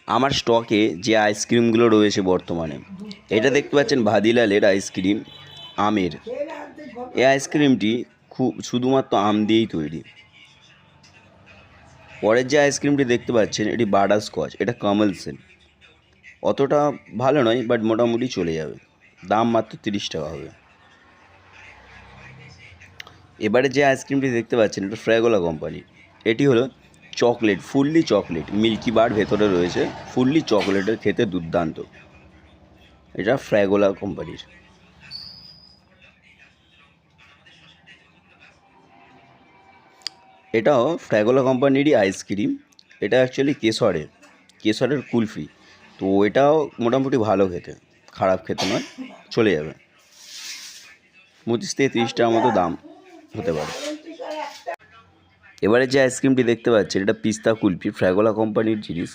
আমার স্টকে যে আইসক্রিমগুলো রয়েছে বর্তমানে, এটা দেখতে পাচ্ছেন ভাদিলালের আইসক্রিম আমের। এই আইসক্রিমটি শুধুমাত্র আম দিয়েই তৈরি। পরের যে আইসক্রিমটি দেখতে পাচ্ছেন এটি বাটারস্কচ, এটা কামাল সেন। অতটা ভালো নয়, বাট মোটামুটি চলে যাবে। দাম মাত্র 30 টাকা হবে। এবারে যে আইসক্রিমটি দেখতে পাচ্ছেন এটা ফ্র্যাগোলা কোম্পানির। এটি হলো চকলেট, ফুললি চকলেট, মিল্কি বার ভেতরে রয়েছে, ফুললি চকলেটের, খেতে দুর্দান্ত। এটা ফ্র্যাগোলা কোম্পানির। এটাও ফ্র্যাগোলা কোম্পানিরই আইসক্রিম। এটা অ্যাকচুয়ালি কেশরের কুলফি। তো এটাও মোটামুটি ভালো খেতে, খারাপ খেতে নয়, চলে যাবে। 25 থেকে 30 টাকার মতো দাম হতে পারে। এবারে যে আইসক্রিমটি দেখতে পাচ্ছেন এটা পিস্তা কুলফি, ফ্র্যাগোলা কোম্পানির জিনিস।